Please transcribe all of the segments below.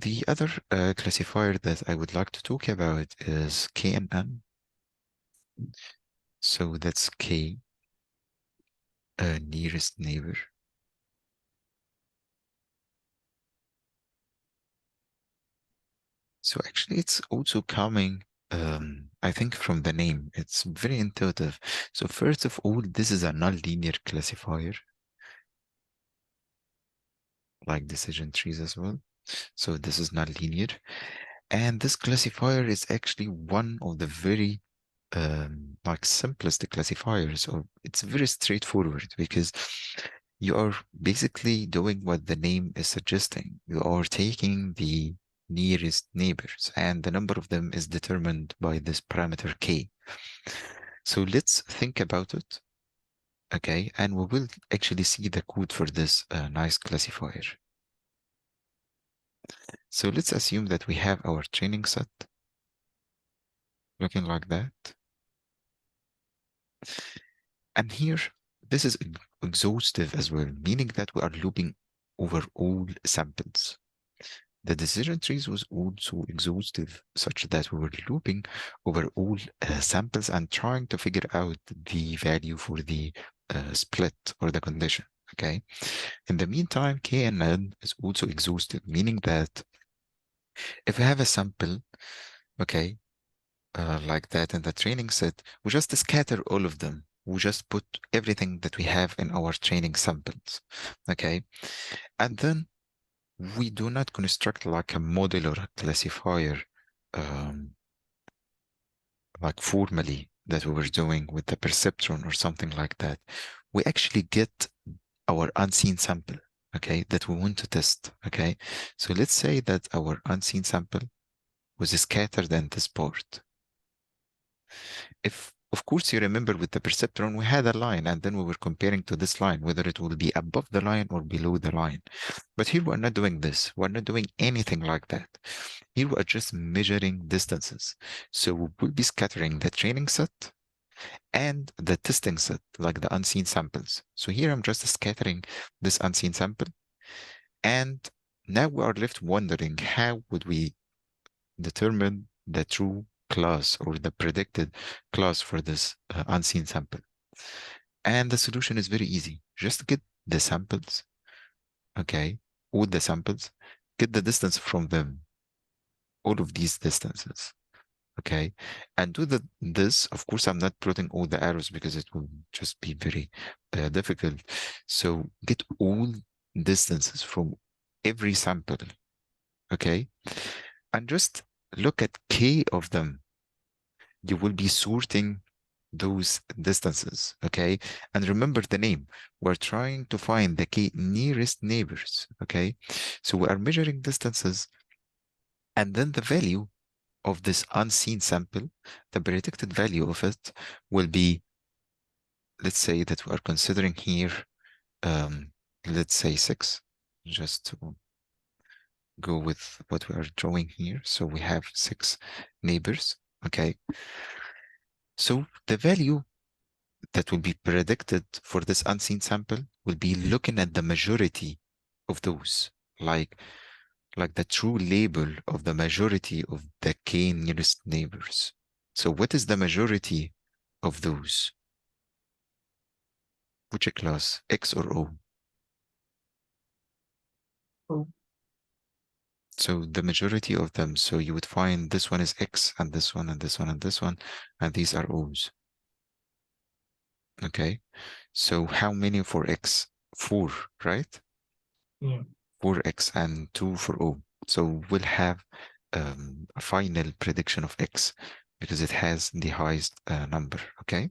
The other classifier that I would like to talk about is KNN. So that's K, nearest neighbor. So actually, it's also coming, I think, from the name. It's very intuitive. So first of all, this is a nonlinear classifier, like decision trees as well. So this is nonlinear. And this classifier is actually one of the very like simplest classifiers, or it's very straightforward because you are basically doing what the name is suggesting. You are taking the nearest neighbors, and the number of them is determined by this parameter k. So let's think about it, okay? And we will actually see the code for this nice classifier. So let's assume that we have our training set looking like that. And here, this is exhaustive as well, meaning that we are looping over all samples. The decision trees was also exhaustive, such that we were looping over all samples and trying to figure out the value for the split or the condition. Okay. In the meantime, KNN is also exhaustive, meaning that if we have a sample, okay, like that in the training set, we just scatter all of them. We just put everything that we have in our training samples. Okay. And then we do not construct like a model or a classifier um, like formally that we were doing with the perceptron or something like that. We actually get our unseen sample, okay, that we want to test. Okay. So let's say that our unseen sample was scattered in this part. If, of course, you remember with the perceptron, we had a line and then we were comparing to this line, whether it will be above the line or below the line. But here we're not doing this. We're not doing anything like that. Here we are just measuring distances. So we will be scattering the training set and the testing set, like the unseen samples. So here I'm just scattering this unseen sample. And now we are left wondering, how would we determine the true class or the predicted class for this unseen sample? And the solution is very easy. Just get the samples, okay, all the samples, get the distance from them, all of these distances, okay, and do this. Of course, I'm not plotting all the arrows because it will just be very difficult. So get all distances from every sample, okay, and just look at k of them. You will be sorting those distances, okay? And remember the name. We're trying to find the k nearest neighbors, okay? So we are measuring distances, and then the value of this unseen sample, the predicted value of it will be, let's say that we are considering here, let's say 6, just to go with what we are drawing here. So we have 6 neighbors, okay? So the value that will be predicted for this unseen sample will be looking at the majority of those, like the true label of the majority of the k nearest neighbors. So what is the majority of those? Which class, X or O? Oh, So the majority of them, so you would find this one is X and this one and this one and this one, and these are O's. Okay. So how many for X? 4, right? yeah. 4X and 2 for O. So we'll have a final prediction of X because it has the highest number. Okay.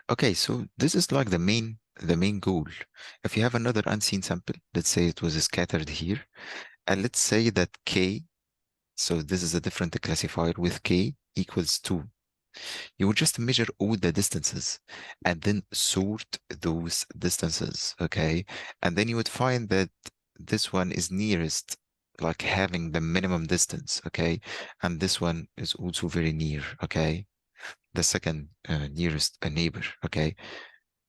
Okay. So this is like the main goal. If you have another unseen sample, let's say it was scattered here, and let's say that K, so this is a different classifier with K equals 2. You would just measure all the distances and then sort those distances, okay? And then you would find that this one is nearest, like having the minimum distance, okay? And this one is also very near, okay? The second nearest neighbor, okay?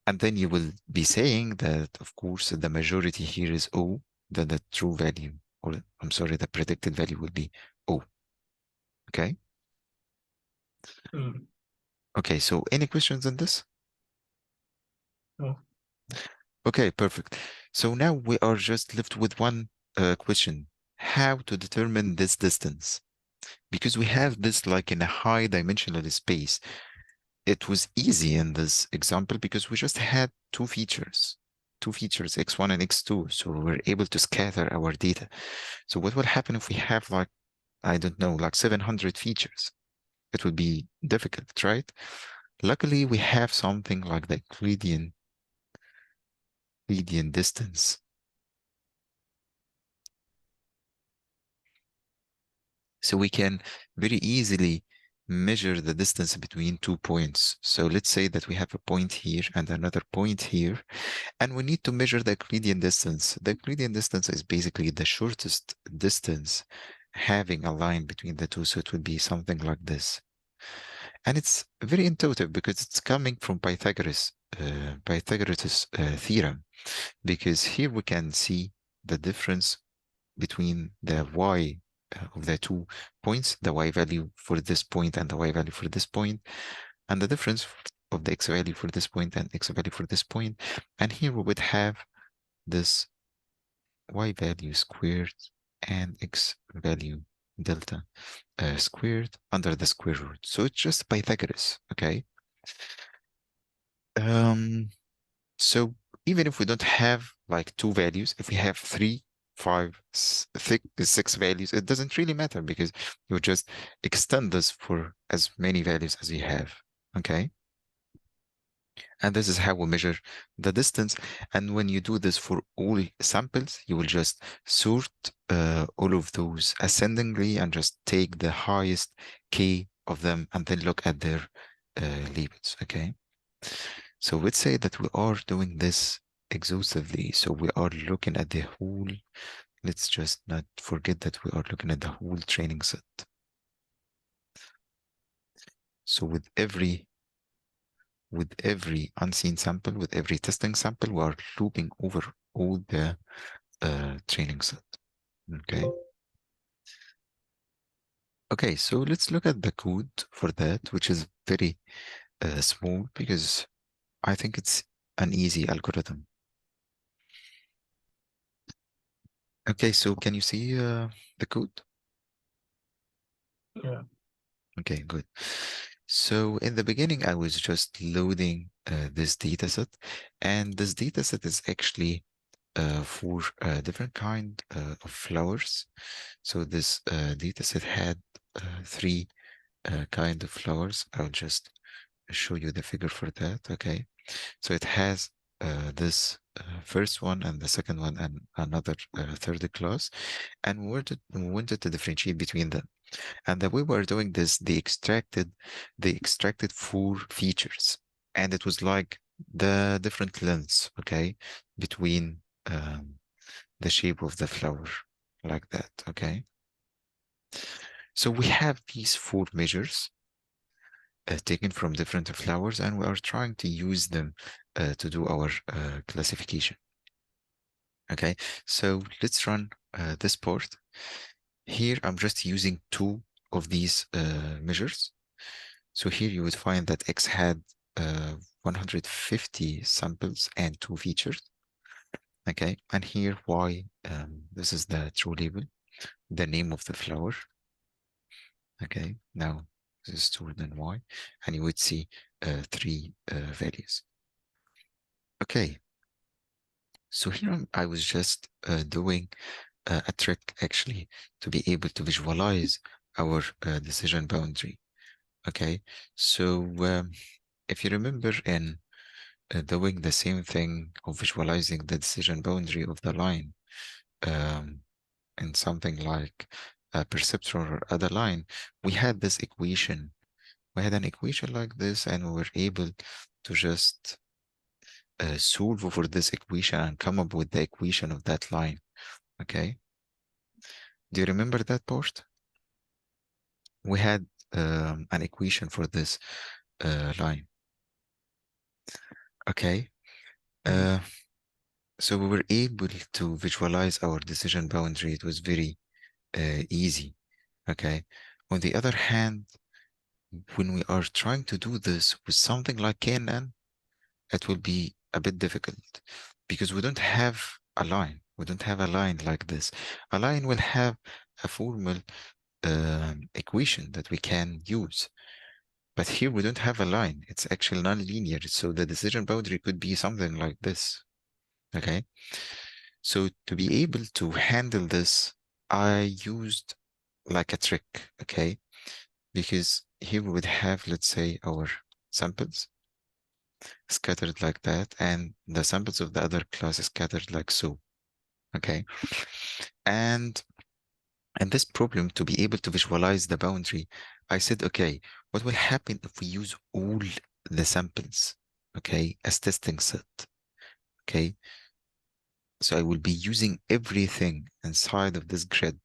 And then you will be saying that, of course, the majority here is O, then the true value, or I'm sorry, the predicted value will be O. Okay. Mm. Okay, so any questions on this? No. Okay, perfect. So now we are just left with one question. How to determine this distance? Because we have this like in a high dimensional space. It was easy in this example because we just had two features, x1 and x2. So we were able to scatter our data. So what will happen if we have like, I don't know, like 700 features? It would be difficult, right? Luckily, we have something like the Euclidean distance. So we can very easily measure the distance between 2 points. So let's say that we have a point here and another point here, and we need to measure the Euclidean distance. The Euclidean distance is basically the shortest distance having a line between the two. So it would be something like this. And it's very intuitive because it's coming from Pythagoras' theorem, because here we can see the difference between the y of the 2 points, the y value for this point and the y value for this point, and the difference of the x value for this point and x value for this point. And here we would have this y value squared and x value delta squared under the square root. So it's just Pythagoras, okay? Um, so even if we don't have like two values, if we have three, five, six values, it doesn't really matter because you just extend this for as many values as you have, okay? And this is how we measure the distance. And when you do this for all samples, you will just sort all of those ascendingly and just take the highest k of them and then look at their labels, okay? So let's say that we are doing this exhaustively. So we are looking at the whole, let's just not forget that we are looking at the whole training set. So with every unseen sample, with every testing sample, we are looping over all the training set. Okay. Okay, so let's look at the code for that, which is very small because I think it's an easy algorithm. Okay, so can you see the code? Yeah. Okay, good. So in the beginning, I was just loading this data set, and this data set is actually for different kind of flowers. So this data set had three kind of flowers. I'll just show you the figure for that. Okay, so it has this first one and the second one and another third class, and we wanted to differentiate between them. And the way we're doing this, they extracted four features, and it was like the different lengths, okay, between the shape of the flower, like that, okay. So we have these four measures taken from different flowers, and we are trying to use them to do our classification. Okay, so let's run this part. Here, I'm just using two of these measures. So here you would find that X had 150 samples and two features. Okay, and here Y, this is the true label, the name of the flower. Okay, now this is stored in Y, and you would see three values. Okay, so here I was just doing a trick actually to be able to visualize our decision boundary. Okay, so if you remember in doing the same thing of visualizing the decision boundary of the line in something like a perceptron or other line, we had this equation. We had an equation like this, and we were able to just solve for this equation and come up with the equation of that line. Okay. Do you remember that part? We had an equation for this line. Okay. Mm. Uh, So we were able to visualize our decision boundary. It was very easy. Okay. On the other hand, when we are trying to do this with something like KNN, it will be a bit difficult because we don't have a line. We don't have a line like this. A line will have a formal equation that we can use. But here we don't have a line. It's actually non-linear. So the decision boundary could be something like this. Okay. So to be able to handle this, I used like a trick. Okay. Because here we would have, let's say, our samples scattered like that, and the samples of the other class scattered like so. Okay. And this problem, to be able to visualize the boundary, I said, okay, what will happen if we use all the samples, okay, as testing set? Okay. So I will be using everything inside of this grid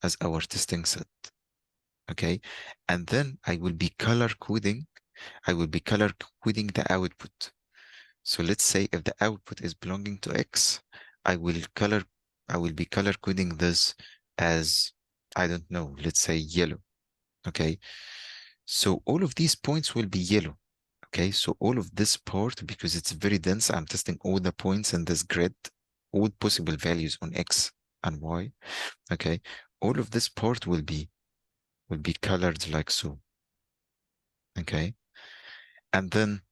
as our testing set. Okay. And then I will be color coding. I will be color coding the output. So let's say if the output is belonging to X, I will color, I will be color coding this as, I don't know, let's say yellow. Okay. So all of these points will be yellow. Okay. So all of this part, because it's very dense, I'm testing all the points in this grid, all possible values on X and Y. Okay. All of this part will be colored like so. Okay. And then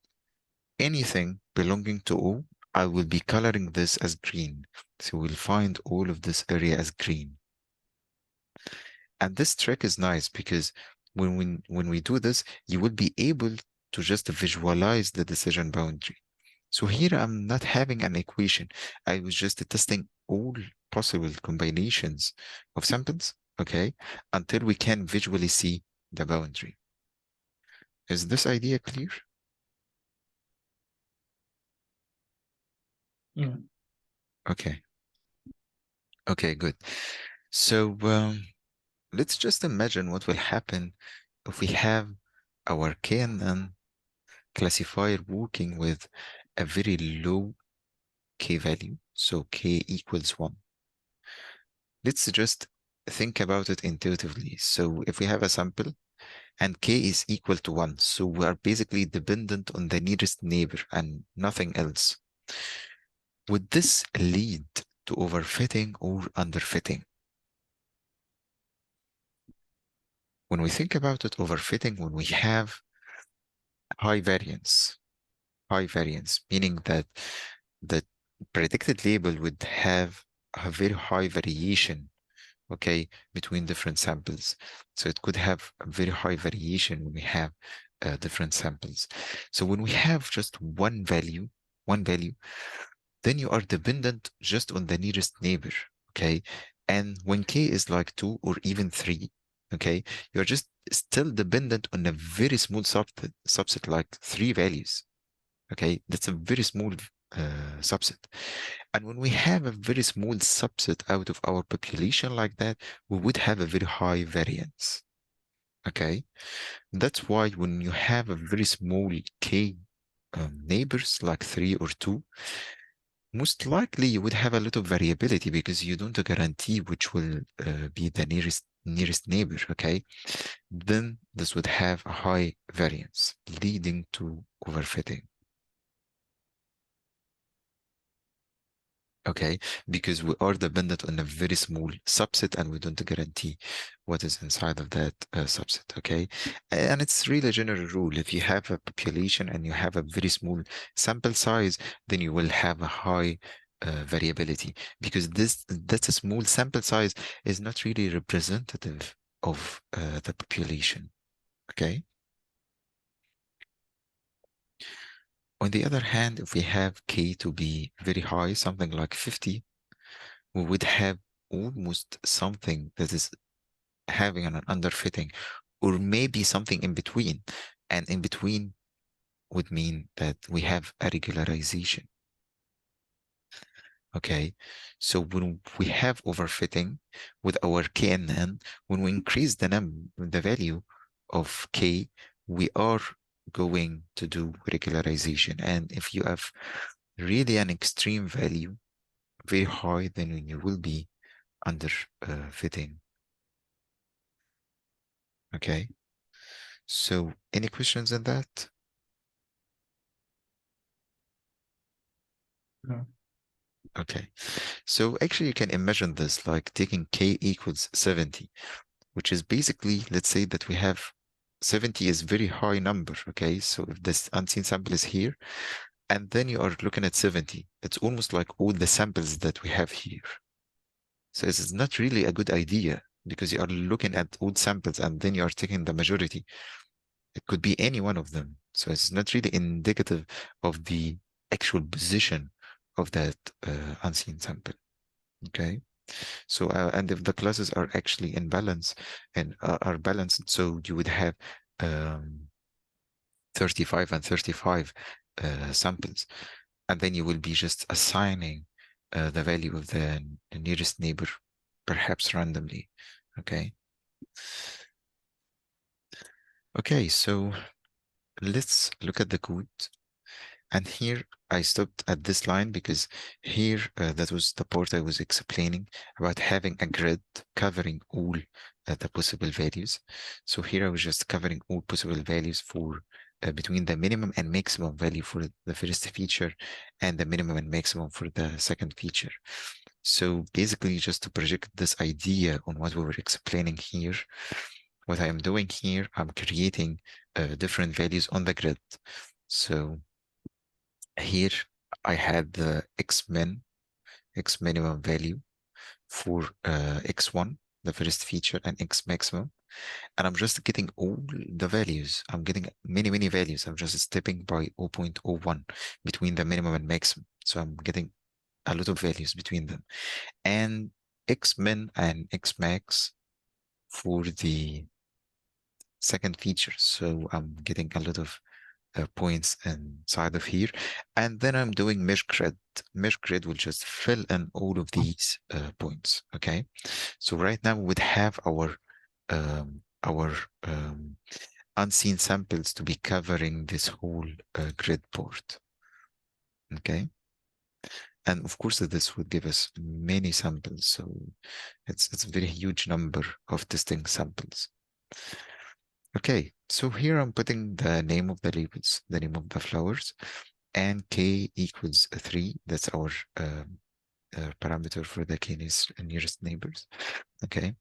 anything belonging to O, I will be coloring this as green. So we'll find all of this area as green. And this trick is nice because when we do this, you will be able to just visualize the decision boundary. So here I'm not having an equation. I was just testing all possible combinations of samples, okay, until we can visually see the boundary. Is this idea clear? Mm. Okay. Okay, good. So let's just imagine what will happen if we have our KNN classifier working with a very low K value. So K equals 1. Let's just think about it intuitively. So if we have a sample and K is equal to 1, so we are basically dependent on the nearest neighbor and nothing else. Would this lead to overfitting or underfitting? When we think about it, overfitting, when we have high variance, meaning that the predicted label would have a very high variation, okay, between different samples. So it could have a very high variation when we have different samples. So when we have just one value, then you are dependent just on the nearest neighbor, okay? And when k is like 2 or even 3, okay, you're just still dependent on a very small subset like 3 values, okay? That's a very small subset. And when we have a very small subset out of our population like that, we would have a very high variance, okay? That's why when you have a very small k neighbors like 3 or 2, most likely you would have a lot of variability because you don't guarantee which will be the nearest neighbor, okay? Then this would have a high variance leading to overfitting. Okay, because we are dependent on a very small subset and we don't guarantee what is inside of that subset. Okay, and it's really a general rule. If you have a population and you have a very small sample size, then you will have a high variability because that's a small sample size is not really representative of the population. Okay. On the other hand, if we have k to be very high, something like 50, we would have almost something that is having an underfitting, or maybe something in between. And in between would mean that we have a regularization. Okay. So when we have overfitting with our KNN, when we increase the value of K, we are going to do regularization. And if you have really an extreme value, very high, then you will be under fitting. Okay. So any questions on that? No. Okay. So actually you can imagine this like taking k equals 70, which is basically, let's say that we have 70 is very high number. Okay. So if this unseen sample is here, and then you are looking at 70, it's almost like all the samples that we have here. So it's not really a good idea because you are looking at all samples and then you are taking the majority. It could be any one of them. So it's not really indicative of the actual position of that unseen sample. Okay. So, and if the classes are actually in balance and are balanced, so you would have um, 35 and 35 samples, and then you will be just assigning the value of the nearest neighbor, perhaps randomly. Okay. Okay, so let's look at the code. And here I stopped at this line because here that was the part I was explaining about having a grid covering all the possible values. So here I was just covering all possible values for between the minimum and maximum value for the first feature and the minimum and maximum for the second feature. So basically just to project this idea on what we were explaining here, what I am doing here, I'm creating different values on the grid. So here I had the x minimum value for x1, the first feature, and x maximum. And I'm just getting all the values. I'm getting many, many values. I'm just stepping by 0.01 between the minimum and maximum. So I'm getting a lot of values between them. And x min and x max for the second feature. So I'm getting a lot of points inside of here. And then I'm doing mesh grid. Mesh grid will just fill in all of these points. Okay. So right now we would have our unseen samples to be covering this whole grid port. Okay. And of course, this would give us many samples. So it's a very huge number of testing samples. Okay, so here I'm putting the name of the labels, the name of the flowers, and k equals 3. That's our parameter for the nearest neighbors. Okay,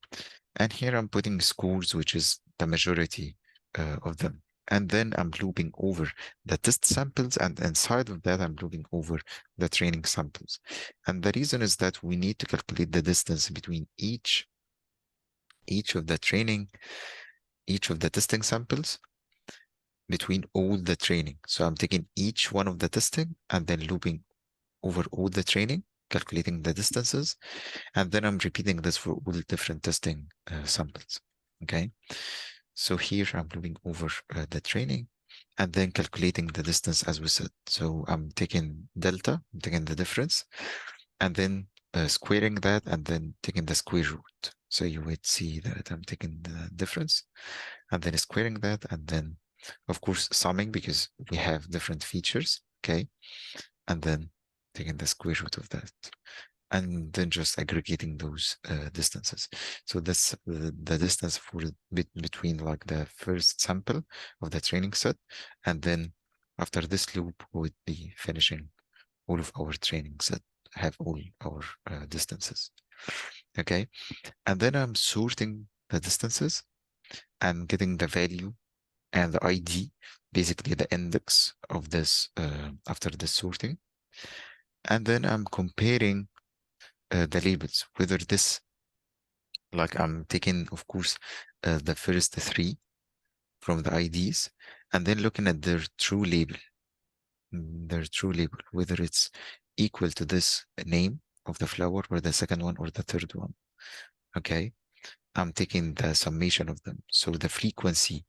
and here I'm putting scores, which is the majority of them. And then I'm looping over the test samples, and inside of that, I'm looping over the training samples. And the reason is that we need to calculate the distance between each of the training, each of the testing samples between all the training. So I'm taking each one of the testing and then looping over all the training, calculating the distances, and then I'm repeating this for all the different testing samples. Okay. So here I'm looping over the training and then calculating the distance as we said. So I'm taking delta, I'm taking the difference, and then squaring that and then taking the square root. So you would see that I'm taking the difference and then squaring that and then of course summing because we have different features, okay, and then taking the square root of that and then just aggregating those distances. So that's the distance for between like the first sample of the training set, and then after this loop we would be finishing all of our training set, have all our distances. Okay, and then I'm sorting the distances and getting the value and the ID, basically the index of this after the sorting. And then I'm comparing the labels, whether this, like I'm taking, of course, the first three from the IDs and then looking at their true label, whether it's equal to this name of the flower or the second one or the third one. Okay. I'm taking the summation of them. So the frequency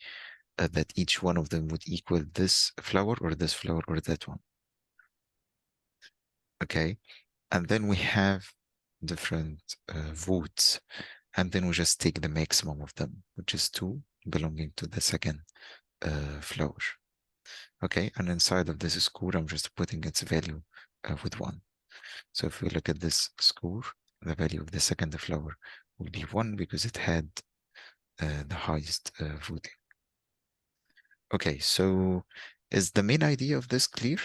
that each one of them would equal this flower or this flower or that one. Okay. And then we have different votes. And then we just take the maximum of them, which is 2 belonging to the second flower. Okay. And inside of this score, I'm just putting its value with 1. So if we look at this score, the value of the second flower will be 1 because it had the highest voting. Okay, so is the main idea of this clear?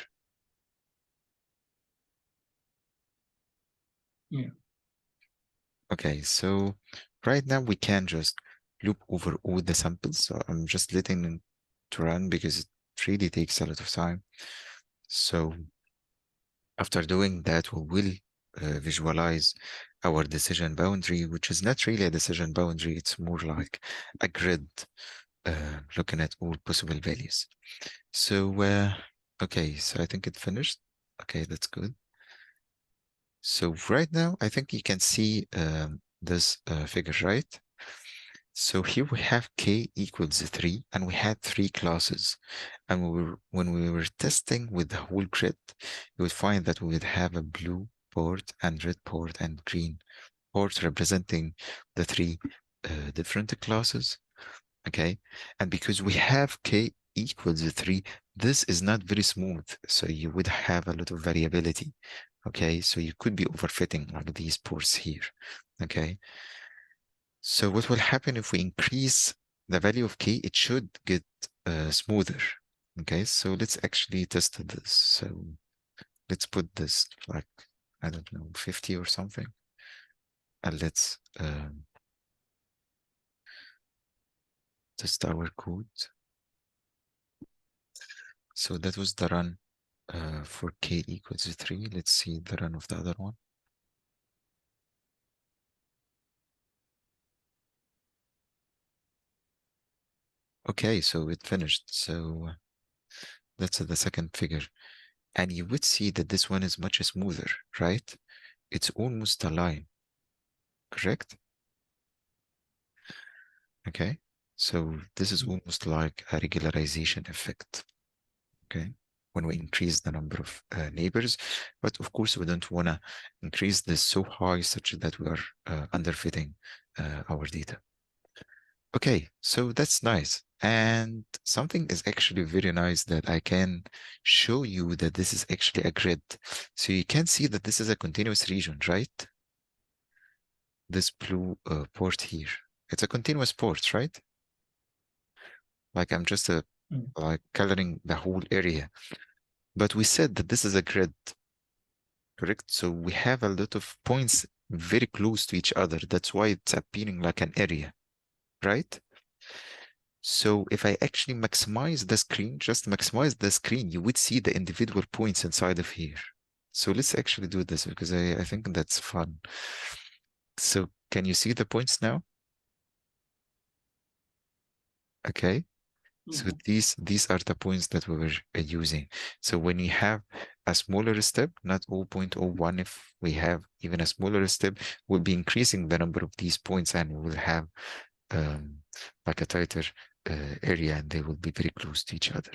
Yeah. Okay, so right now we can just loop over all the samples. So I'm just letting them to run because it really takes a lot of time. So after doing that, we will visualize our decision boundary, which is not really a decision boundary. It's more like a grid looking at all possible values. So, okay, so I think it finished. Okay, that's good. So right now, I think you can see this figure, right? So here we have k equals 3, and we had 3 classes. And when we were testing with the whole grid, you would find that we would have a blue port and red port and green port representing the 3 different classes. Okay. And because we have k equals 3, this is not very smooth. So you would have a lot of variability. Okay. So you could be overfitting like these ports here. Okay. So what will happen if we increase the value of k? It should get smoother. Okay, so let's actually test this. So let's put this like, I don't know, 50 or something. And let's test our code. So that was the run for k equals 3. Let's see the run of the other one. Okay, so it finished. So that's the second figure. And you would see that this one is much smoother, right? It's almost a line, correct? Okay, so this is almost like a regularization effect. Okay, when we increase the number of neighbors, but of course we don't want to increase this so high such that we are underfitting our data. Okay, so that's nice. And something is actually very nice that I can show you that this is actually a grid. So you can see that this is a continuous region, right? This blue port here. It's a continuous port, right? Like I'm just like coloring the whole area. But we said that this is a grid, correct? So we have a lot of points very close to each other. That's why it's appearing like an area, right? So if I actually maximize the screen, just maximize the screen, you would see the individual points inside of here. So let's actually do this because I think that's fun. So can you see the points now? Okay. So these are the points that we were using. So when you have a smaller step, not 0.01, if we have even a smaller step, we'll be increasing the number of these points and we will have like a tighter area and they will be very close to each other.